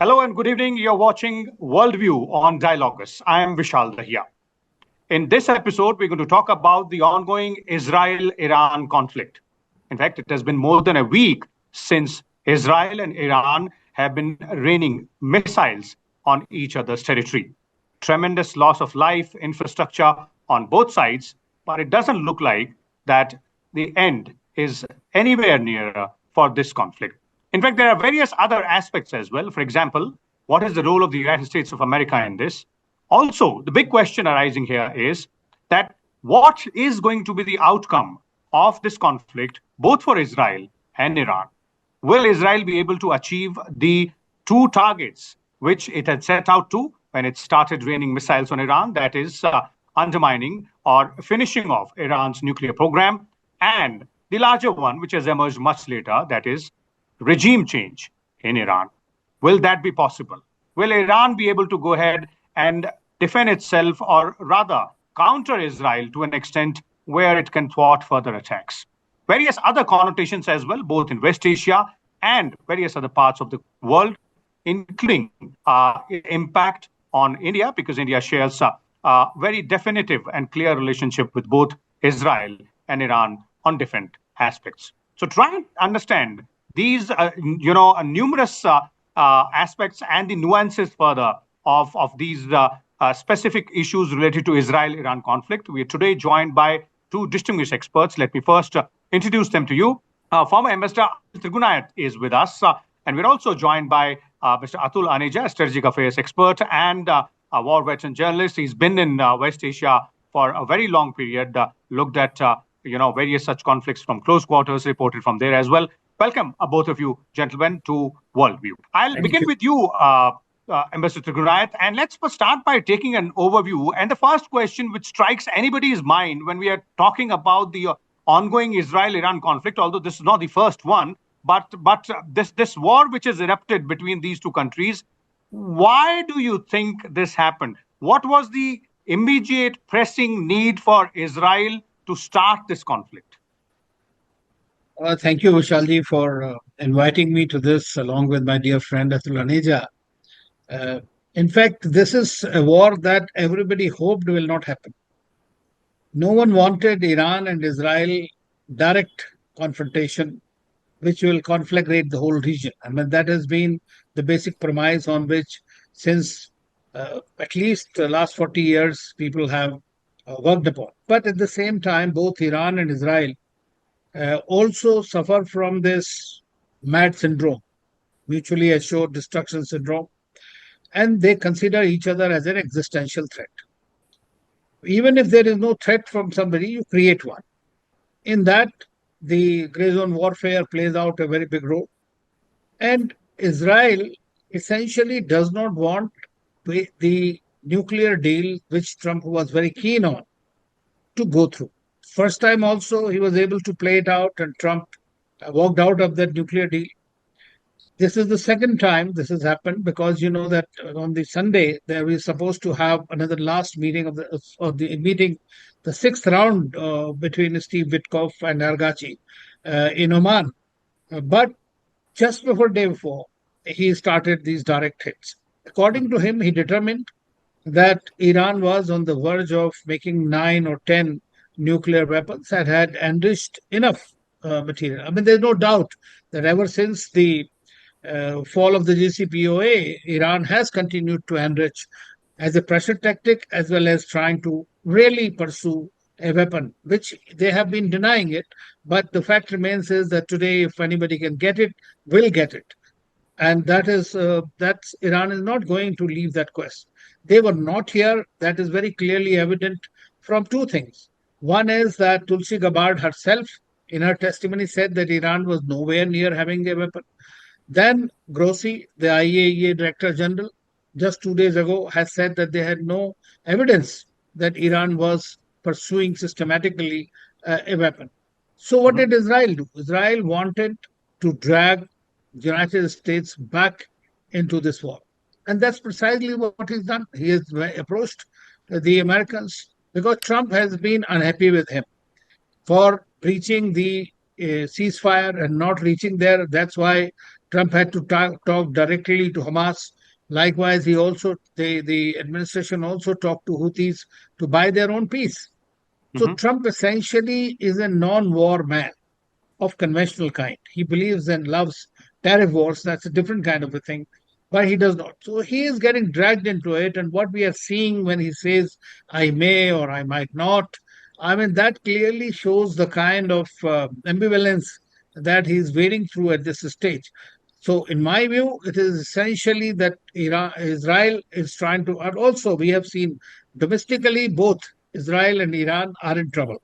Hello and good evening. You're watching Worldview on Dialogus. I am Vishal Dahiya. In this episode, we're going to talk about the ongoing Israel-Iran conflict. In fact, it has been more than a week since Israel and Iran have been raining missiles on each other's territory. Tremendous loss of life, infrastructure on both sides, but it doesn't look like that the end is anywhere nearer for this conflict. In fact, there are various other aspects as well. For example, what is the role of the United States of America in this? Also, the big question arising here is that what is going to be the outcome of this conflict, both for Israel and Iran? Will Israel be able to achieve the two targets which it had set out to when it started raining missiles on Iran, that is, undermining or finishing off Iran's nuclear program, and the larger one, which has emerged much later, that is, regime change in Iran? Will that be possible? Will Iran be able to go ahead and defend itself, or rather counter Israel to an extent where it can thwart further attacks? Various other connotations as well, both in West Asia and various other parts of the world, including impact on India, because India shares a very definitive and clear relationship with both Israel and Iran on different aspects. So try and understand these, numerous aspects and the nuances further of these specific issues related to Israel-Iran conflict. We are today joined by two distinguished experts. Let me first introduce them to you. Former Ambassador Anil Trigunayat is with us, and we're also joined by Mr. Atul Aneja, a strategic affairs expert and a war veteran journalist. He's been in West Asia for a very long period, looked at various such conflicts from close quarters, reported from there as well. Welcome, both of you gentlemen, to Worldview. I'll begin with you, Ambassador Trigunayat, and let's start by taking an overview. And the first question which strikes anybody's mind when we are talking about the ongoing Israel-Iran conflict, although this is not the first one, but this war which has erupted between these two countries, why do you think this happened? What was the immediate pressing need for Israel to start this conflict? Thank you, Vishalji, for inviting me to this along with my dear friend Atul Aneja. In fact, this is a war that everybody hoped will not happen. No one wanted Iran and Israel direct confrontation, which will conflagrate the whole region. I mean, that has been the basic premise on which, since at least the last 40 years, people have worked upon. But at the same time, both Iran and Israel also suffer from this MAD syndrome, mutually assured destruction syndrome, and they consider each other as an existential threat. Even if there is no threat from somebody, you create one. In that, the gray zone warfare plays out a very big role. And Israel essentially does not want the nuclear deal, which Trump was very keen on, to go through. First time also, he was able to play it out, and Trump walked out of that nuclear deal. This is the second time this has happened, because you know that on the Sunday there we supposed to have another last meeting of the meeting, the sixth round between Steve Witkoff and Argachi in Oman. But just day before, he started these direct hits. According to him, he determined that Iran was on the verge of making 9 or 10 nuclear weapons and had enriched enough material. I mean, there's no doubt that ever since the fall of the JCPOA, Iran has continued to enrich as a pressure tactic, as well as trying to really pursue a weapon, which they have been denying it. But the fact remains is that today, if anybody can get it, will get it. And that's Iran is not going to leave that quest. They were not here. That is very clearly evident from two things. One is that Tulsi Gabbard herself, in her testimony, said that Iran was nowhere near having a weapon. Then Grossi, the IAEA Director General, just 2 days ago, has said that they had no evidence that Iran was pursuing systematically a weapon. So what did Israel do? Israel wanted to drag the United States back into this war. And that's precisely what he's done. He has approached the Americans because Trump has been unhappy with him for breaching the ceasefire and not reaching there. That's why Trump had to talk directly to Hamas. Likewise, the administration also talked to Houthis to buy their own peace. So Hmm. Trump essentially is a non-war man of conventional kind. He believes and loves tariff wars. That's a different kind of a thing, but he does not. So he is getting dragged into it. And what we are seeing when he says, I may or I might not, I mean, that clearly shows the kind of ambivalence that he's wading through at this stage. So, in my view, it is essentially that Israel is trying to, and also we have seen domestically both Israel and Iran are in trouble.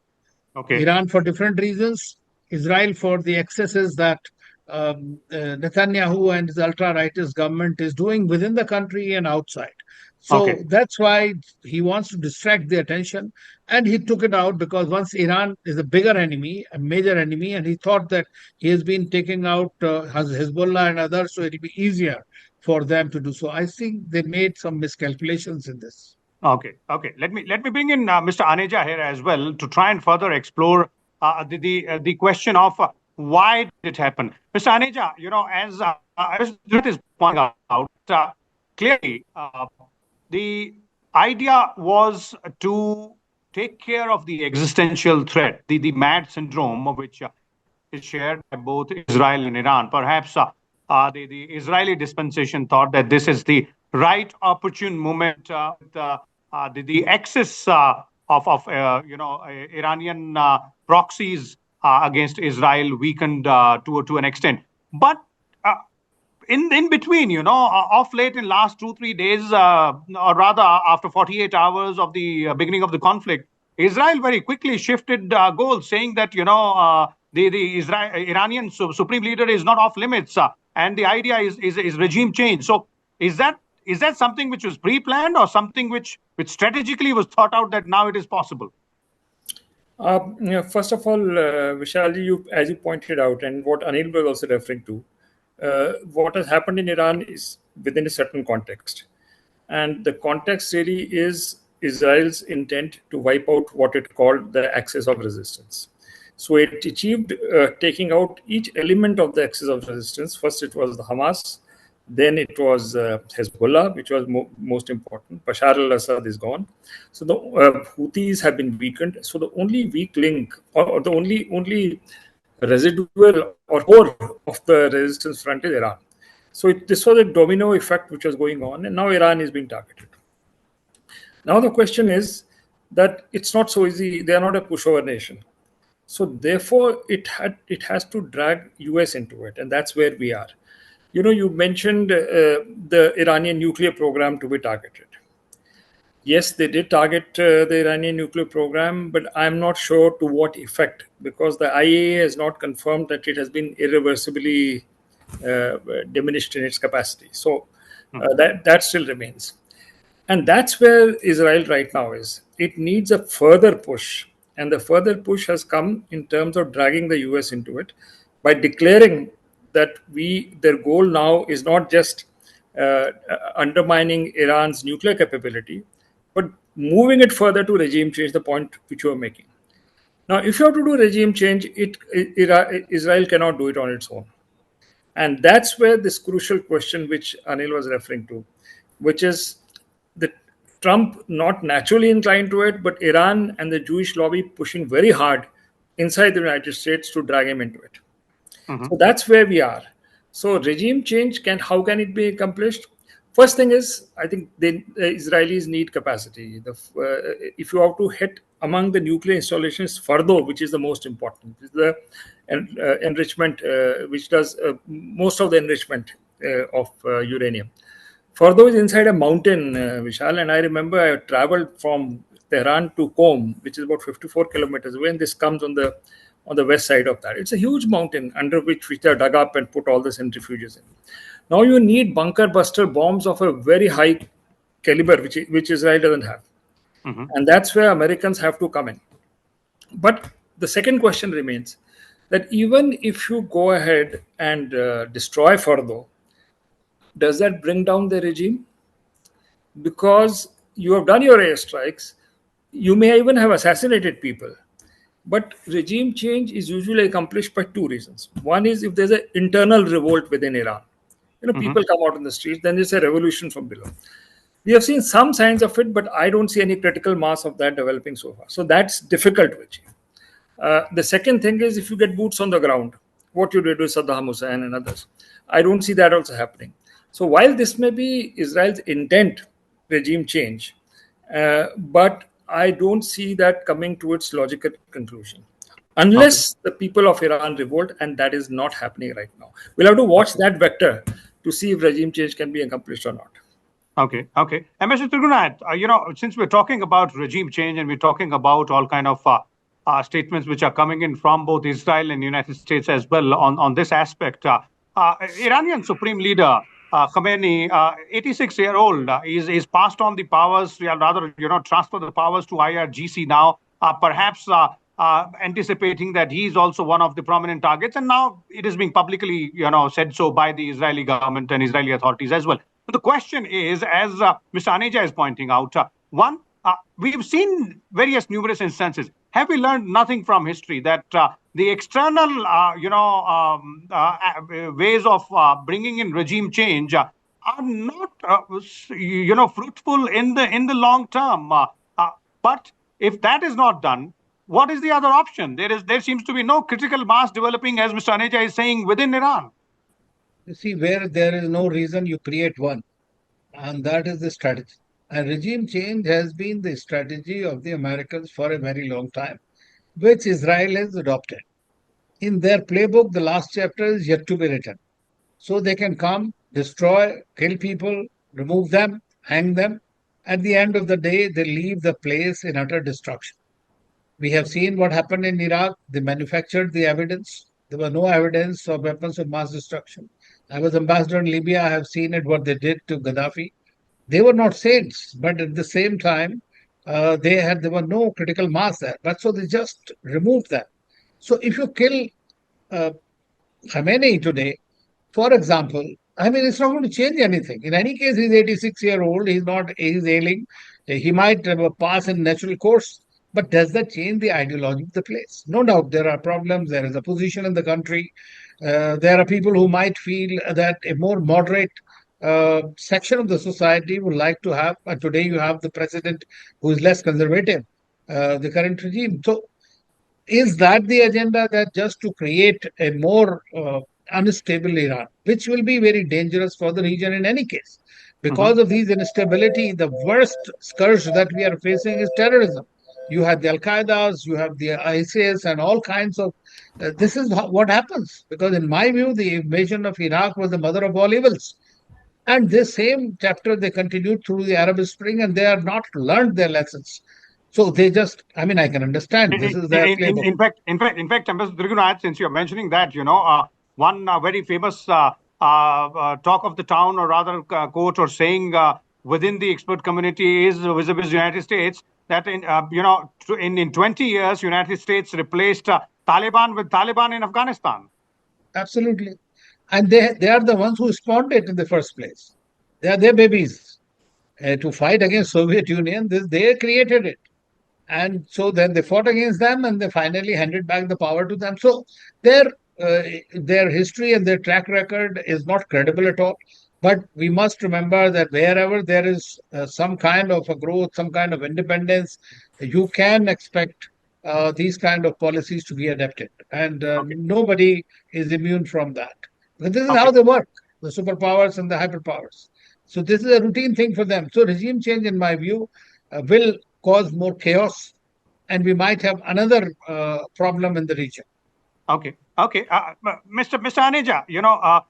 Okay. Iran for different reasons, Israel for the excesses that Netanyahu and his ultra rightist government is doing within the country and outside. So Okay. that's why he wants to distract the attention. And he took it out because once Iran is a bigger enemy, a major enemy, and he thought that he has been taking out Hezbollah and others, so it'll be easier for them to do so. I think they made some miscalculations in this. Okay, okay. Let me bring in Mr. Aneja here as well to try and further explore the question of why did it happen. Mr. Aneja, as Mr. is pointing out, clearly the idea was to take care of the existential threat, the MAD syndrome, which is shared by both Israel and Iran. Perhaps the Israeli dispensation thought that this is the right opportune moment the excess of Iranian proxies against Israel weakened to an extent. But uh, in between, off late in last 2 3 days, or rather after 48 hours of the beginning of the conflict, Israel very quickly shifted goals, saying that the Iranian supreme leader is not off limits, and the idea is regime change. So is that something which was pre-planned or something which strategically was thought out that now it is possible? First of all, Vishal, as you pointed out, and what Anil was also referring to, what has happened in Iran is within a certain context. And the context really is Israel's intent to wipe out what it called the axis of resistance. So it achieved taking out each element of the axis of resistance. First, it was the Hamas. Then it was Hezbollah, which was most important. Bashar al-Assad is gone. So the Houthis have been weakened. So the only weak link, or the only residual or core of the resistance front is Iran. So this was a domino effect which was going on, and now Iran is being targeted. Now the question is that it's not so easy. They are not a pushover nation. So therefore, it has to drag US into it, and that's where we are. You mentioned the Iranian nuclear program to be targeted. Yes, they did target the Iranian nuclear program, but I'm not sure to what effect, because the IAEA has not confirmed that it has been irreversibly diminished in its capacity. So that still remains. And that's where Israel right now is. It needs a further push. And the further push has come in terms of dragging the US into it by declaring that their goal now is not just undermining Iran's nuclear capability, but moving it further to regime change, the point which you are making. Now, if you have to do regime change, Israel cannot do it on its own. And that's where this crucial question which Anil was referring to, which is that Trump not naturally inclined to it, but Iran and the Jewish lobby pushing very hard inside the United States to drag him into it. So that's where we are. So regime change, how can it be accomplished? First thing is, I think the Israelis need capacity. If you have to hit among the nuclear installations, Fardo, which is the most important, is the enrichment, which does most of the enrichment of uranium. Fardo is inside a mountain, Vishal, and I remember I traveled from Tehran to Qom, which is about 54 kilometers away, and this comes on the west side of that. It's a huge mountain under which they dug up and put all the centrifuges in. Now you need bunker buster bombs of a very high caliber, which Israel doesn't have. And that's where Americans have to come in. But the second question remains that even if you go ahead and destroy Fardo, does that bring down the regime? Because you have done your airstrikes, you may even have assassinated people. But regime change is usually accomplished by two reasons. One is if there's an internal revolt within Iran. People come out in the streets, then there's a revolution from below. We have seen some signs of it, but I don't see any critical mass of that developing so far. So that's difficult to achieve. The second thing is if you get boots on the ground, what you did with Saddam Hussein and others. I don't see that also happening. So while this may be Israel's intent, regime change, but I don't see that coming to its logical conclusion. Unless the people of Iran revolt, and that is not happening right now. We'll have to watch that vector to see if regime change can be accomplished or not. Okay. And Mr. Trigunayat, since we're talking about regime change and we're talking about all kind of statements which are coming in from both Israel and United States as well on this aspect, Iranian Supreme Leader Khamenei, 86-year-old, is passed on the powers, rather, transfer the powers to IRGC now, perhaps anticipating that he's also one of the prominent targets. And now it is being publicly, said so by the Israeli government and Israeli authorities as well. But the question is, as Mr. Aneja is pointing out, one, we've seen numerous instances. Have we learned nothing from history that the external, ways of bringing in regime change are not, fruitful in the long term? But if that is not done, what is the other option? There seems to be no critical mass developing, as Mr. Aneja is saying, within Iran. You see, where there is no reason, you create one. And that is the strategy. And regime change has been the strategy of the Americans for a very long time, which Israel has adopted. In their playbook, the last chapter is yet to be written. So they can come, destroy, kill people, remove them, hang them. At the end of the day, they leave the place in utter destruction. We have seen what happened in Iraq. They manufactured the evidence. There was no evidence of weapons of mass destruction. I was ambassador in Libya. I have seen it, what they did to Gaddafi. They were not saints, but at the same time, there were no critical mass there. But so they just removed them. So if you kill uh, Khamenei today, for example, I mean, it's not going to change anything. In any case, he's 86-year-old. He's ailing. He might pass in natural course. But does that change the ideology of the place? No doubt there are problems. There is opposition in the country. There are people who might feel that a more moderate section of the society would like to have. And today you have the president who is less conservative, the current regime. So is that the agenda, that just to create a more unstable Iran, which will be very dangerous for the region in any case? Because of these instability, the worst scourge that we are facing is terrorism. You have the Al Qaeda's, you have the ISIS, and all kinds of. This is what happens. Because, in my view, the invasion of Iraq was the mother of all evils. And this same chapter they continued through the Arab Spring, and they have not learned their lessons. So they just, I mean, I can understand this is their playbook. In fact, Mr. Trigunayat, since you're mentioning that, one very famous talk of the town, or rather quote or saying within the expert community is vis-a-vis United States that in 20 years, United States replaced Taliban with Taliban in Afghanistan. Absolutely. And they are the ones who spawned it in the first place. They are their babies. To fight against Soviet Union, they created it. And so then they fought against them, and they finally handed back the power to them. So their history and their track record is not credible at all. But we must remember that wherever there is some kind of a growth, some kind of independence, you can expect these kind of policies to be adapted. And nobody is immune from that. But this is how they work, the superpowers and the hyperpowers. So this is a routine thing for them. So regime change, in my view, will cause more chaos, and we might have another problem in the region. Okay. Mr. Aneja,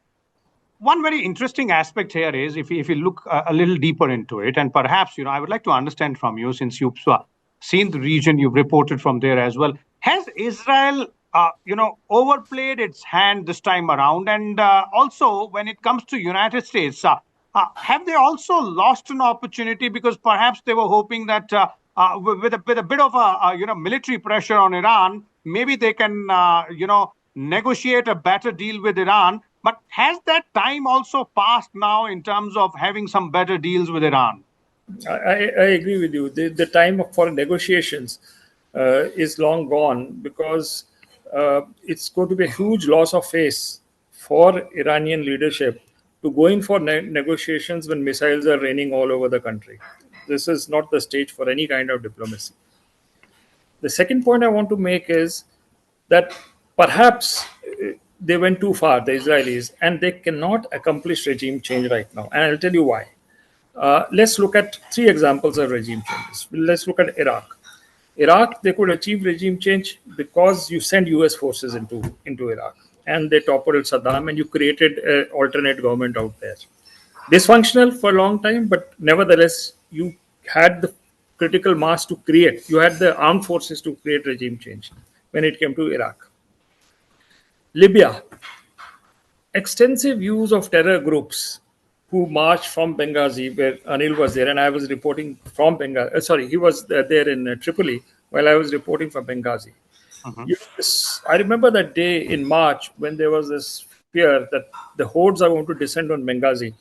one very interesting aspect here is if you look a little deeper into it, and perhaps, I would like to understand from you, since you've seen the region, you've reported from there as well. Has Israel, overplayed its hand this time around? And also, when it comes to United States, have they also lost an opportunity because perhaps they were hoping that with a bit of a military pressure on Iran, maybe they can negotiate a better deal with Iran? But has that time also passed now in terms of having some better deals with Iran? I agree with you. The time for negotiations is long gone, because it's going to be a huge loss of face for Iranian leadership to go in for negotiations when missiles are raining all over the country. This is not the stage for any kind of diplomacy. The second point I want to make is that perhaps they went too far, the Israelis, and they cannot accomplish regime change right now. And I'll tell you why. Let's look at three examples of regime changes. Let's look at Iraq. Iraq, they could achieve regime change because you send US forces into Iraq, and they toppled Saddam, and you created an alternate government out there. Dysfunctional for a long time, but nevertheless, you had the critical mass to create, you had the armed forces to create regime change when it came to Iraq. Libya, extensive use of terror groups who marched from Benghazi, where Anil was there, and I was reporting from Benghazi. Sorry, he was there in Tripoli while I was reporting from Benghazi. I remember that day in March when there was this fear that the hordes are going to descend on Benghazi,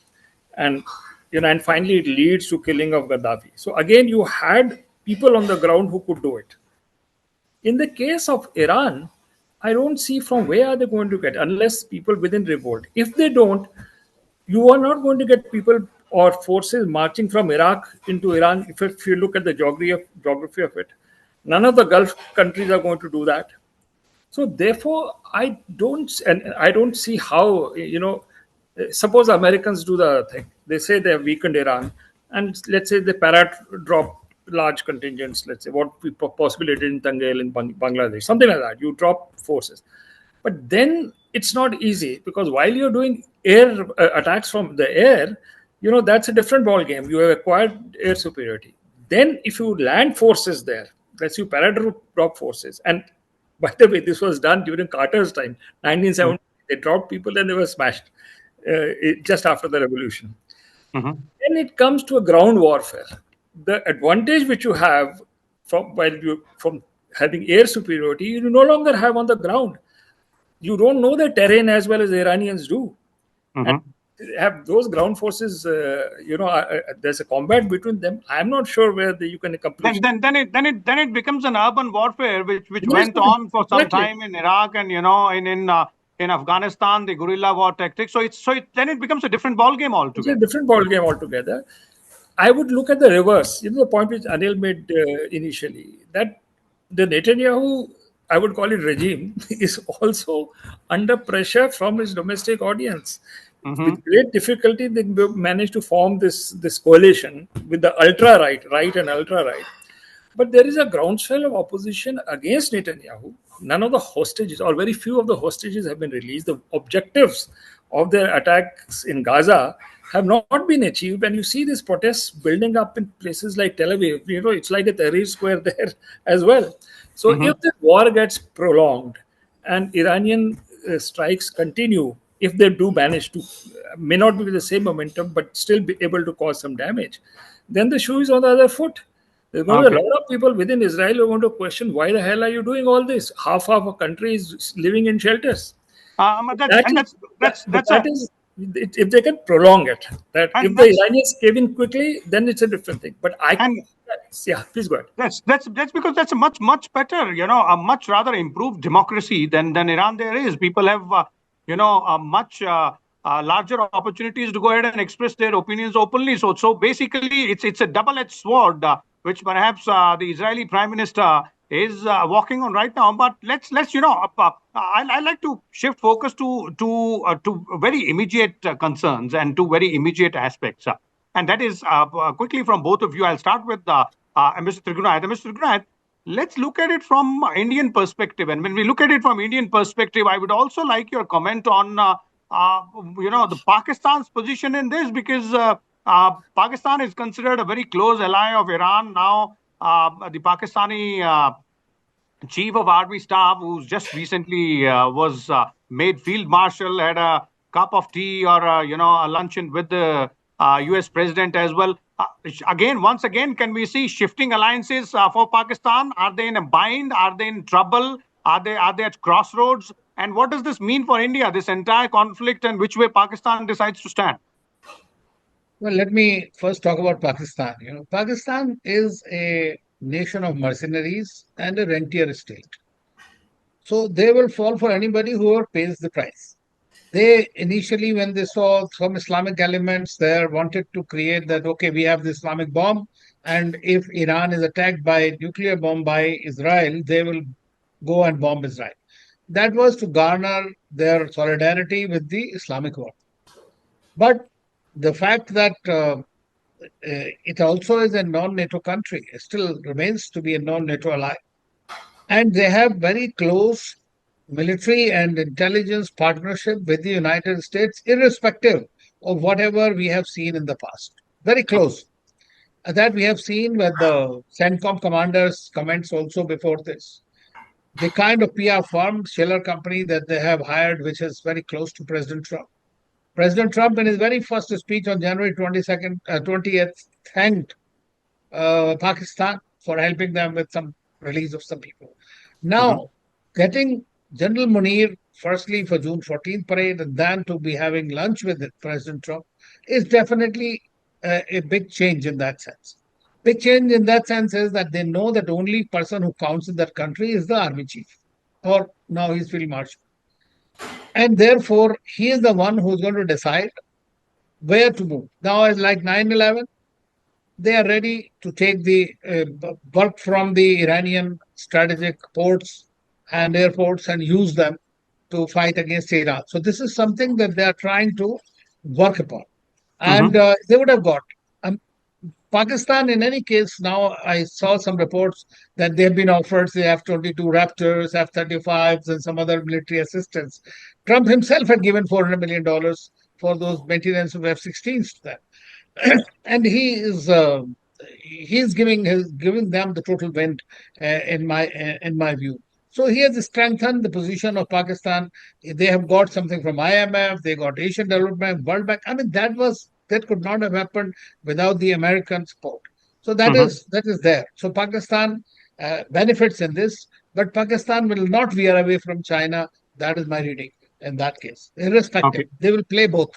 and and finally it leads to killing of Gaddafi. So again, you had people on the ground who could do it. In the case of Iran, I don't see from where are they going to get, unless people within revolt. If they don't, you are not going to get people or forces marching from Iraq into Iran. If you look at the geography of it, none of the Gulf countries are going to do that. So therefore, I don't see how, suppose Americans do the thing. They say they have weakened Iran, and let's say they drop large contingents. Let's say what we possibly did in Tangail in Bangladesh, something like that. You drop forces, but then it's not easy, because while you're doing air attacks from the air, that's a different ball game. You have acquired air superiority. Then if you land forces there, let's say drop forces, and by the way, this was done during Carter's time, 1970. They dropped people and they were smashed just after the revolution. Then it comes to a ground warfare. The advantage which you have from having air superiority, you no longer have on the ground. You don't know the terrain as well as the Iranians do. And have those ground forces, there's a combat between them. I'm not sure where you can accomplish. Then it becomes an urban warfare, which went on for some time in Iraq, and in Afghanistan, the guerrilla war tactics. Then it becomes a different ball game altogether. It's a different ball game altogether. I would look at the reverse. The point which Anil made initially, that the Netanyahu, I would call it regime, is also under pressure from his domestic audience. With great difficulty, they managed to form this coalition with the right and ultra-right. But there is a groundswell of opposition against Netanyahu. None of the hostages, or very few of the hostages, have been released. The objectives of their attacks in Gaza have not been achieved, and you see these protests building up in places like Tel Aviv. It's like a Tahrir Square there as well. So if the war gets prolonged and Iranian strikes continue, if they do manage to, may not be with the same momentum, but still be able to cause some damage, then the shoe is on the other foot. There's going to be a lot of people within Israel who are going to question, why the hell are you doing all this? Half of a country is living in shelters. If they can prolong it, if the Iranians cave in quickly, then it's a different thing. But please go ahead. That's because that's a much better, a much rather improved democracy than Iran there is. People have, a much larger opportunities to go ahead and express their opinions openly. So basically, it's a double-edged sword, which perhaps the Israeli Prime Minister is walking on right now. But let's I like to shift focus to very immediate concerns and to very immediate aspects, and that is quickly from both of you. I'll start with Mr. Trigunayat. Mr. Trigunayat, let's look at it from Indian perspective. And when we look at it from Indian perspective, I would also like your comment on the Pakistan's position in this, because Pakistan is considered a very close ally of Iran now. The Pakistani chief of army staff, who's just recently was made field marshal, had a cup of tea or a luncheon with the US president as well. Once again, can we see shifting alliances for Pakistan? Are they in a bind? Are they in trouble? Are they at crossroads? And what does this mean for India, this entire conflict, and which way Pakistan decides to stand? Well, let me first talk about Pakistan. Pakistan is a nation of mercenaries and a rentier state. So they will fall for anybody who pays the price. They initially, when they saw some Islamic elements there, wanted to create that, okay, we have the Islamic bomb, and if Iran is attacked by nuclear bomb by Israel, they will go and bomb Israel. That was to garner their solidarity with the Islamic world. But the fact that it also is a non-NATO country, it still remains to be a non-NATO ally, and they have very close military and intelligence partnership with the United States, irrespective of whatever we have seen in the past. Very close. That we have seen with the CENTCOM commanders' comments also before this. The kind of PR firm, Schiller Company, that they have hired, which is very close to President Trump. President Trump, in his very first speech on January 20th, thanked Pakistan for helping them with some release of some people. Now, getting General Munir, firstly for June 14th parade, and then to be having lunch with President Trump is definitely a big change in that sense. Big change in that sense is that they know that only person who counts in that country is the army chief, or now he's field marshal. And therefore, he is the one who's going to decide where to move. Now, as like 9/11, they are ready to take the bulk from the Iranian strategic ports and airports and use them to fight against Iran. So this is something that they are trying to work upon, and they would have got. Pakistan, in any case, now I saw some reports that they've been offered the F-22 Raptors, F-35s, and some other military assistance. Trump himself had given $400 million for those maintenance of F-16s to them, and he's giving them the total win in my view. So he has strengthened the position of Pakistan. They have got something from IMF. They got Asian Development, World Bank. I mean, that could not have happened without the American support. So that is there. So Pakistan benefits in this, but Pakistan will not veer away from China. That is my reading in that case. Irrespective, they will play both.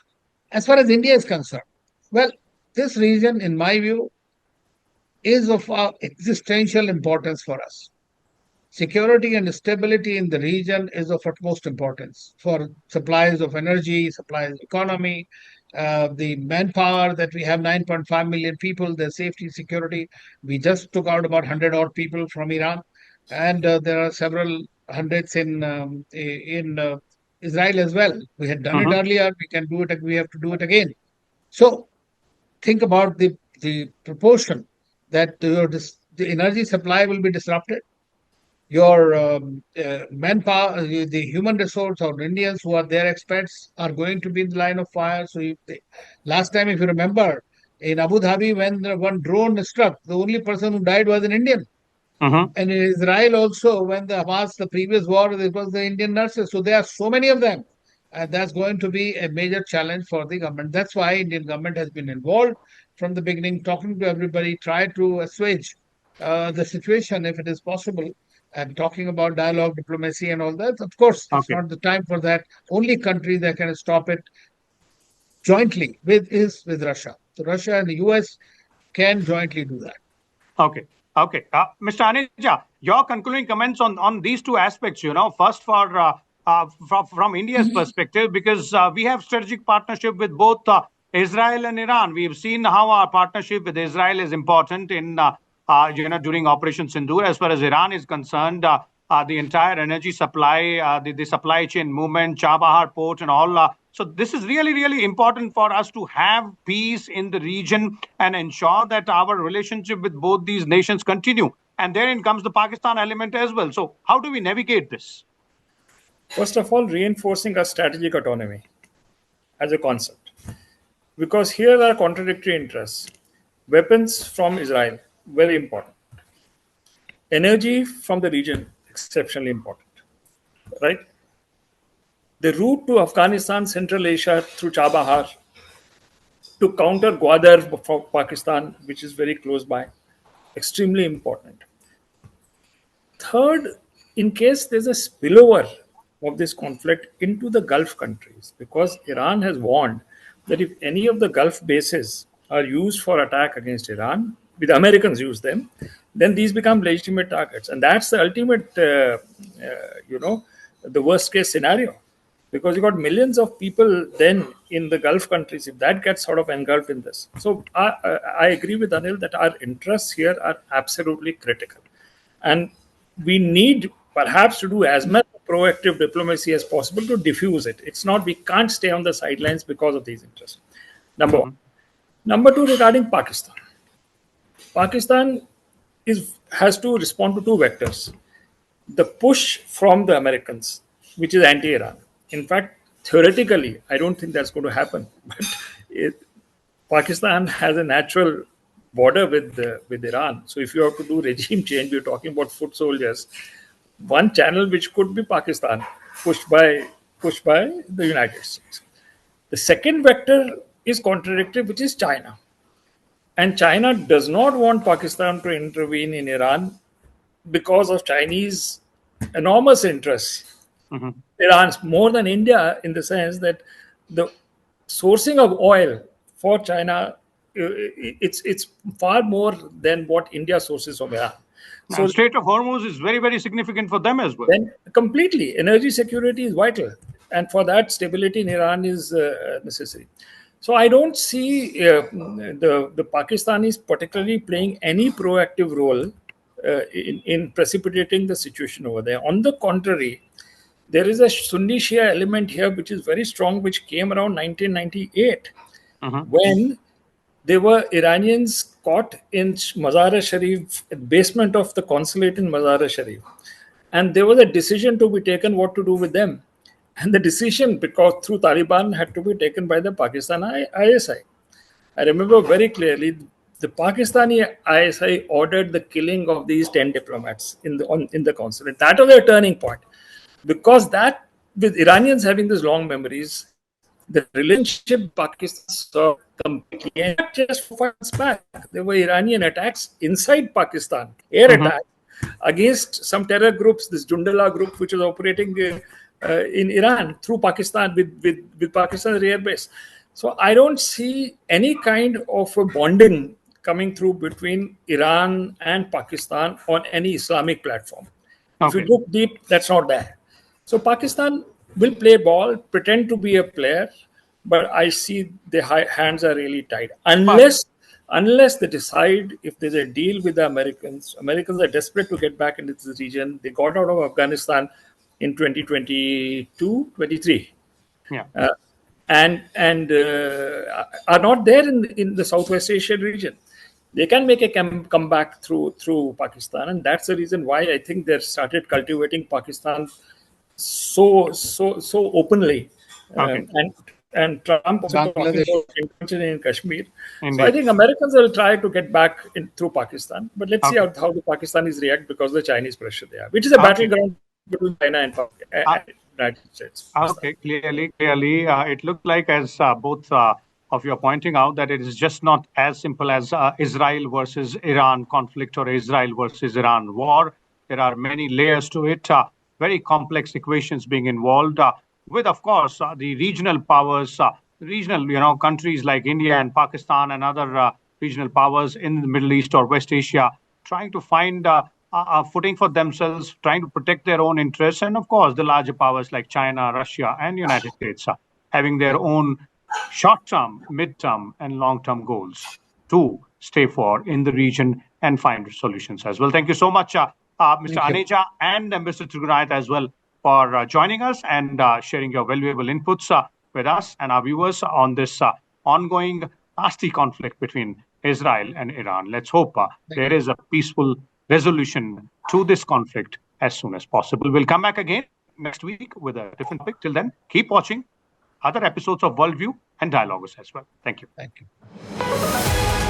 As far as India is concerned, well, this region, in my view, is of existential importance for us. Security and stability in the region is of utmost importance for supplies of energy, supplies of economy, the manpower that we have 9.5 million people, their safety, security. We just took out about 100 odd people from Iran, and there are several hundreds in Israel as well. We had done it earlier. We can do it. We have to do it again. So think about the proportion that the energy supply will be disrupted. Your manpower, the human resource or Indians who are their expats are going to be in the line of fire. So last time, if you remember, in Abu Dhabi, when one drone struck, the only person who died was an Indian. And in Israel also, when the Hamas, the previous war, it was the Indian nurses. So there are so many of them. And that's going to be a major challenge for the government. That's why Indian government has been involved from the beginning, talking to everybody, try to assuage the situation if it is possible, and talking about dialogue, diplomacy, and all that. Of course, it's not the time for that. Only country that can stop it jointly is with Russia. So Russia and the US can jointly do that. Okay. Mr. Aneja, your concluding comments on these two aspects, first from India's perspective, because we have strategic partnership with both Israel and Iran. We've seen how our partnership with Israel is important in during Operation Sindoor. As far as Iran is concerned, the entire energy supply, the supply chain movement, Chabahar port and all. So this is really, really important for us to have peace in the region and ensure that our relationship with both these nations continue. And therein comes the Pakistan element as well. So how do we navigate this? First of all, reinforcing our strategic autonomy as a concept. Because here are contradictory interests. Weapons from Israel, very important. Energy from the region, exceptionally important. Right? The route to Afghanistan, Central Asia through Chabahar to counter Gwadar for Pakistan, which is very close by, extremely important. Third, in case there's a spillover of this conflict into the Gulf countries, because Iran has warned that if any of the Gulf bases are used for attack against Iran, the Americans use them, then these become legitimate targets. And that's the ultimate, the worst case scenario. Because you got millions of people then in the Gulf countries, if that gets sort of engulfed in this. So I agree with Anil that our interests here are absolutely critical. And we need perhaps to do as much proactive diplomacy as possible to diffuse it. It's not, we can't stay on the sidelines because of these interests. Number one. Number two, regarding Pakistan. Pakistan has to respond to two vectors. The push from the Americans, which is anti-Iran. In fact, theoretically, I don't think that's going to happen. But Pakistan has a natural border with Iran. So if you have to do regime change, we're talking about foot soldiers. One channel which could be Pakistan, pushed by the United States. The second vector is contradictory, which is China. And China does not want Pakistan to intervene in Iran because of Chinese enormous interests. Iran's more than India, in the sense that the sourcing of oil for China, it's far more than what India sources from Iran. So Strait of Hormuz is very, very significant for them as well. Then completely, energy security is vital, and for that, stability in Iran is necessary. So I don't see the Pakistanis particularly playing any proactive role in precipitating the situation over there. On the contrary, there is a Sunni Shia element here which is very strong, which came around 1998 when there were Iranians caught in Mazar-e-Sharif, basement of the consulate in Mazar-e-Sharif. And there was a decision to be taken what to do with them. And the decision, because through Taliban, had to be taken by the Pakistan ISI. I remember very clearly, the Pakistani ISI ordered the killing of these 10 diplomats in the consulate. That was a turning point. Because that, with Iranians having these long memories, the relationship with Pakistan saw completely, and not just 4 months back. There were Iranian attacks inside Pakistan, air attacks against some terror groups, this Jundala group, which was operating in Iran through Pakistan with Pakistan's air base. So I don't see any kind of a bonding coming through between Iran and Pakistan on any Islamic platform. If you look deep, that's not there. So Pakistan will play ball, pretend to be a player, but I see the hands are really tied. Unless they decide, if there's a deal with the Americans are desperate to get back into this region. They got out of Afghanistan in 2022, 23. Yeah. And are not there in the Southwest Asian region. They can make a comeback through Pakistan, and that's the reason why I think they started cultivating Pakistan so openly. And Trump also talking about intervention in Kashmir. Indeed. So I think Americans will try to get back through Pakistan, but let's see how the Pakistanis react because of the Chinese pressure there, which is a battleground between China and United States. Okay, clearly, it looked like, as both of you are pointing out, that it is just not as simple as Israel versus Iran conflict or Israel versus Iran war. There are many layers to it, very complex equations being involved, with, of course, the regional powers, regional, countries like India and Pakistan and other regional powers in the Middle East or West Asia trying to find a footing for themselves, trying to protect their own interests, and of course the larger powers like China, Russia, and United States having their own short-term, mid-term, and long-term goals to stay for in the region and find solutions as well. Thank you so much, Mr. Aneja and Mr. Trigunayat as well for joining us and sharing your valuable inputs with us and our viewers on this ongoing nasty conflict between Israel and Iran. Let's hope there is a peaceful resolution to this conflict as soon as possible. We'll come back again next week with a different topic. Till then, keep watching other episodes of Worldview and Dialogues as well. Thank you. Thank you.